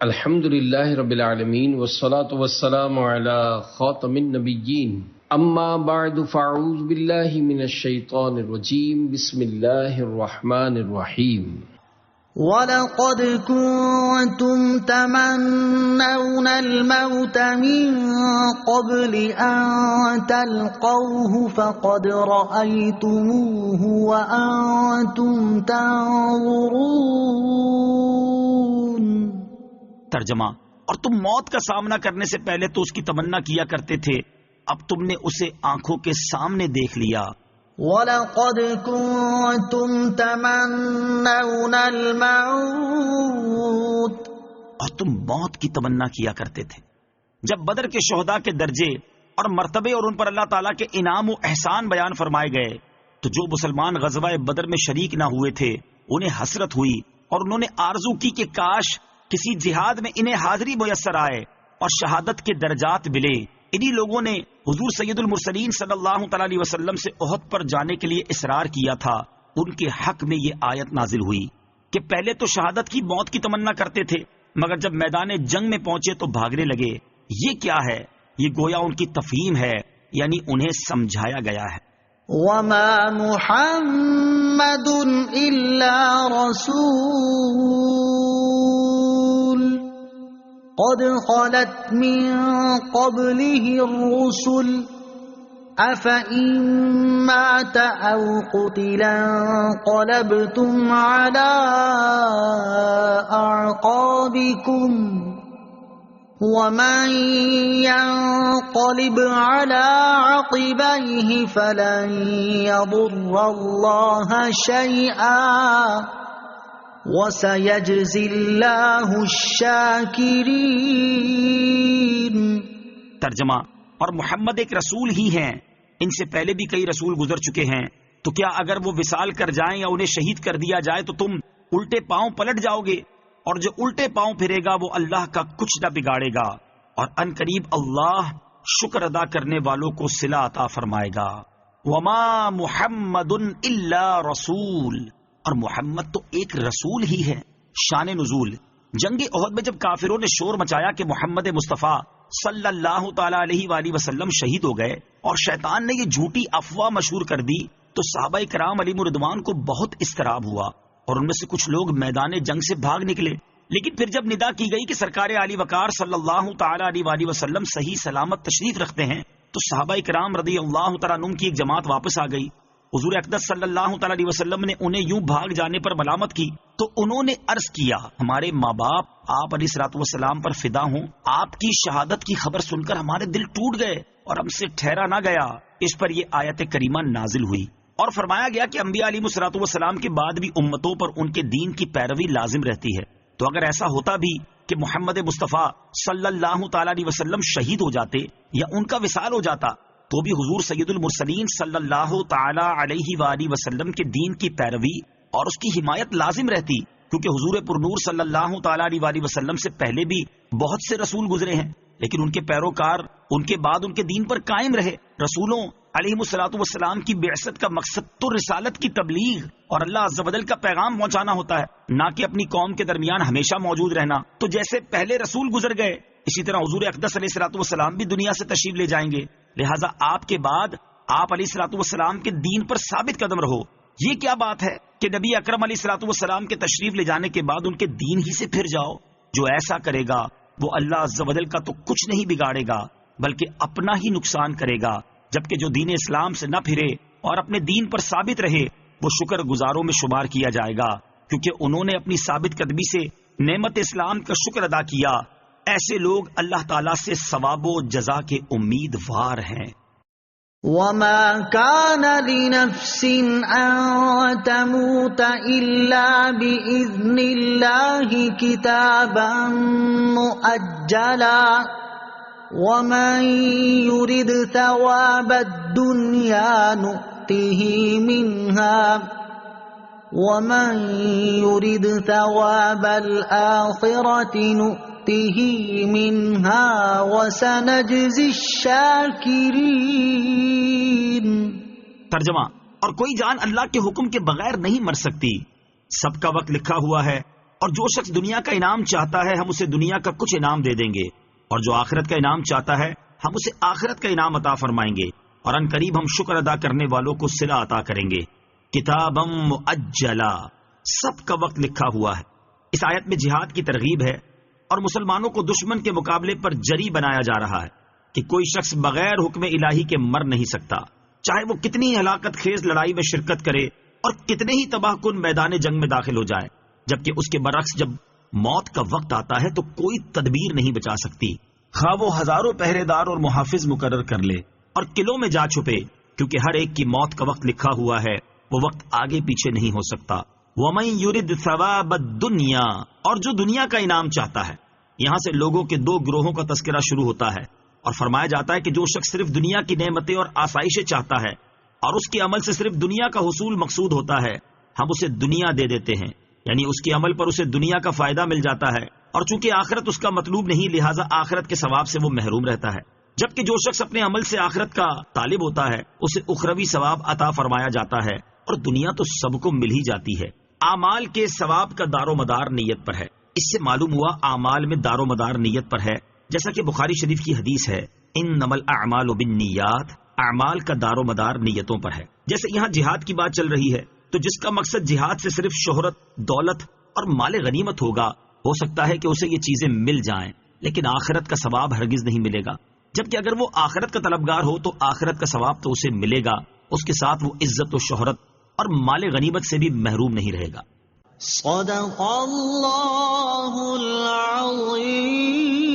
الحمد للہ رب العالمین والصلاة والسلام علی خاتم النبیین اما بعد فاعوذ باللہ من الشیطان الرجیم بسم اللہ الرحمن الرحیم وَلَقَدْ كُنْتُمْ تَمَنَّوْنَ الْمَوْتَ مِنْ قَبْلِ أَنْ تَلْقَوْهُ فَقَدْ رَأَيْتُمُوهُ وَأَنْتُمْ تَنْظُرُونَ۔ ترجمہ: اور تم موت کا سامنا کرنے سے پہلے تو اس کی تمنا کیا کرتے تھے، اب تم نے اسے آنکھوں کے سامنے دیکھ لیا۔ وَلَقَدْ كُنْتُمْ تَمَنَّوْنَ الْمَوْتَ، اور تم موت کی تمنا کیا کرتے تھے۔ جب بدر کے شہداء کے درجے اور مرتبے اور ان پر اللہ تعالیٰ کے انعام و احسان بیان فرمائے گئے تو جو مسلمان غزوہ بدر میں شریک نہ ہوئے تھے انہیں حسرت ہوئی اور انہوں نے آرزو کی کہ کاش کسی جہاد میں انہیں حاضری میسر آئے اور شہادت کے درجات ملے۔ انہی لوگوں نے حضور سید المرسلین صلی اللہ تعالی علیہ وسلم سے احد پر جانے کے لیے اصرار کیا تھا۔ ان کے حق میں یہ آیت نازل ہوئی کہ پہلے تو شہادت کی موت کی تمنا کرتے تھے، مگر جب میدان جنگ میں پہنچے تو بھاگنے لگے۔ یہ کیا ہے؟ یہ گویا ان کی تفہیم ہے، یعنی انہیں سمجھایا گیا ہے۔ وَمَا مُحَمَّدٌ إِلَّا رَسُولٌ قَدْ خَلَتْ مِن قَبْلِهِ الرُّسُلُ أَفَإِن مَّاتَ أَوْ قُتِلَ انقَلَبْتُمْ عَلَىٰ أَعْقَابِكُمْ وَمَن يَنقَلِبْ عَلَىٰ عَقِبَيْهِ فَلَن يَضُرَّ اللَّهَ شَيْئًا وَسَيَجْزِي اللَّهُ الشَّاكِرِينَ۔ ترجمہ: اور محمد ایک رسول ہی ہیں، ان سے پہلے بھی کئی رسول گزر چکے ہیں، تو کیا اگر وہ وصال کر جائیں یا انہیں شہید کر دیا جائے تو تم الٹے پاؤں پلٹ جاؤ گے؟ اور جو الٹے پاؤں پھرے گا وہ اللہ کا کچھ نہ بگاڑے گا، اور ان قریب اللہ شکر ادا کرنے والوں کو صلہ عطا فرمائے گا۔ وما محمد الا رسول، اور محمد تو ایک رسول ہی ہے۔ شان نزول: جنگ احد میں جب کافروں نے شور مچایا کہ محمد مصطفیٰ صلی اللہ تعالی علیہ وآلہ وسلم شہید ہو گئے اور شیطان نے یہ جھوٹی افواہ مشہور کر دی تو صحابہ کرام علیہم رضوان کو بہت اضطراب ہوا اور ان میں سے کچھ لوگ میدان جنگ سے بھاگ نکلے۔ لیکن پھر جب ندا کی گئی کہ سرکار علی وقار صلی اللہ تعالی علیہ وآلہ وسلم صحیح سلامت تشریف رکھتے ہیں تو صحابہ کرام رضی اللہ تعالیٰ عنہم کی ایک جماعت واپس آ گئی۔ حضور اقدس صلی اللہ تعالی علیہ وسلم نے انہیں یوں بھاگ جانے پر ملامت کی تو انہوں نے عرض کیا، ہمارے ماں باپ آپ علیہ الصلوۃ والسلام پر فدا ہوں، آپ کی شہادت کی خبر سن کر ہمارے دل ٹوٹ گئے اور ہم سے ٹھہرا نہ گیا۔ اس پر یہ آیت کریمہ نازل ہوئی اور فرمایا گیا کہ انبیاء علیہ الصلوۃ والسلام کے بعد بھی امتوں پر ان کے دین کی پیروی لازم رہتی ہے۔ تو اگر ایسا ہوتا بھی کہ محمد مصطفیٰ صلی اللہ تعالی علیہ وسلم شہید ہو جاتے یا ان کا وصال ہو جاتا تو بھی حضور سید المرسلین صلی اللہ تعالی علیہ وآلہ وسلم کے دین کی پیروی اور اس کی حمایت لازم رہتی، کیونکہ حضور پرنور صلی اللہ تعالی علیہ وآلہ وسلم سے پہلے بھی بہت سے رسول گزرے ہیں، لیکن ان کے پیروکار ان کے بعد ان کے دین پر قائم رہے۔ رسولوں علیہم الصلوۃ والسلام کی بعثت کا مقصد تو رسالت کی تبلیغ اور اللہ عز و جل کا پیغام پہنچانا ہوتا ہے، نہ کہ اپنی قوم کے درمیان ہمیشہ موجود رہنا۔ تو جیسے پہلے رسول گزر گئے اسی طرح حضور اقدس علیہ الصلوۃ والسلام بھی دنیا سے تشریف لے جائیں گے، لہٰذا آپ کے بعد آپ علیہ الصلوۃ والسلام کے دین پر ثابت قدم رہو۔ یہ کیا بات ہے کہ نبی اکرم علیہ الصلوۃ والسلام کے تشریف لے جانے کے بعد ان کے دین ہی سے پھر جاؤ؟ جو ایسا کرے گا وہ اللہ عز و جل کا تو کچھ نہیں بگاڑے گا بلکہ اپنا ہی نقصان کرے گا، جبکہ جو دین اسلام سے نہ پھرے اور اپنے دین پر ثابت رہے وہ شکر گزاروں میں شمار کیا جائے گا، کیونکہ انہوں نے اپنی ثابت قدمی سے نعمت اسلام کا شکر ادا کیا۔ ایسے لوگ اللہ تعالیٰ سے ثواب و جزا کے امیدوار ہیں۔ وَمَا كَانَ لِنَفْسٍ أَن تَمُوتَ إِلَّا بِإِذْنِ اللَّهِ كِتَابًا مُؤَجَّلًا وَمَن يُرِدْ ثَوَابَ الدُّنْيَا نُؤْتِهِ مِنْهَا وَمَن يُرِدْ ثَوَابَ الْآخِرَةِ نُؤْتِهِ مِنْهَا وَسَنَجْزِي الشَّاكِرِينَ۔ ترجمہ: اور کوئی جان اللہ کے حکم کے بغیر نہیں مر سکتی، سب کا وقت لکھا ہوا ہے اور جو شخص دنیا کا انعام چاہتا ہے ہم اسے دنیا کا کچھ انعام دے دیں گے، اور جو آخرت کا انعام چاہتا ہے ہم اسے آخرت کا انعام عطا فرمائیں گے، اور ان قریب ہم شکر ادا کرنے والوں کو صلہ عطا کریں گے۔ کتابم مؤجلا، سب کا وقت لکھا ہوا ہے۔ اس آیت میں جہاد کی ترغیب ہے اور مسلمانوں کو دشمن کے مقابلے پر جری بنایا جا رہا ہے کہ کوئی شخص بغیر حکم الہی کے مر نہیں سکتا، چاہے وہ کتنی ہلاکت خیز لڑائی میں شرکت کرے اور کتنے ہی تباہ کن میدان جنگ میں داخل ہو جائے، جبکہ اس کے برعکس جب موت کا وقت آتا ہے تو کوئی تدبیر نہیں بچا سکتی، خواہ وہ ہزاروں پہرے دار اور محافظ مقرر کر لے اور قلعوں میں جا چھپے، کیونکہ ہر ایک کی موت کا وقت لکھا ہوا ہے، وہ وقت آگے پیچھے نہیں ہو سکتا۔ وَمَن يُرِدْ ثَوَابَ الدُّنْيَا، اور جو دنیا کا انعام چاہتا ہے۔ یہاں سے لوگوں کے دو گروہوں کا تذکرہ شروع ہوتا ہے اور فرمایا جاتا ہے کہ جو شخص صرف دنیا کی نعمتیں اور آسائشیں چاہتا ہے اور اس کے عمل سے صرف دنیا کا حصول مقصود ہوتا ہے، ہم اسے دنیا دے دیتے ہیں، یعنی اس کے عمل پر اسے دنیا کا فائدہ مل جاتا ہے، اور چونکہ آخرت اس کا مطلوب نہیں لہٰذا آخرت کے ثواب سے وہ محروم رہتا ہے۔ جبکہ جو شخص اپنے عمل سے آخرت کا طالب ہوتا ہے اسے اخروی ثواب عطا فرمایا جاتا ہے، اور دنیا تو سب کو مل ہی جاتی ہے۔ اعمال کے ثواب کا دار و مدار نیت پر ہے۔ اس سے معلوم ہوا اعمال میں دار و مدار نیت پر ہے، جیسا کہ بخاری شریف کی حدیث ہے، انما الاعمال بالنیات، اعمال کا دار و مدار نیتوں پر ہے۔ جیسے یہاں جہاد کی بات چل رہی ہے تو جس کا مقصد جہاد سے صرف شہرت، دولت اور مال غنیمت ہوگا، ہو سکتا ہے کہ اسے یہ چیزیں مل جائیں لیکن آخرت کا ثواب ہرگز نہیں ملے گا، جبکہ اگر وہ آخرت کا طلبگار ہو تو آخرت کا ثواب تو اسے ملے گا، اس کے ساتھ وہ عزت و شہرت اور مال غنیمت سے بھی محروم نہیں رہے گا۔ صدق اللہ العظیم۔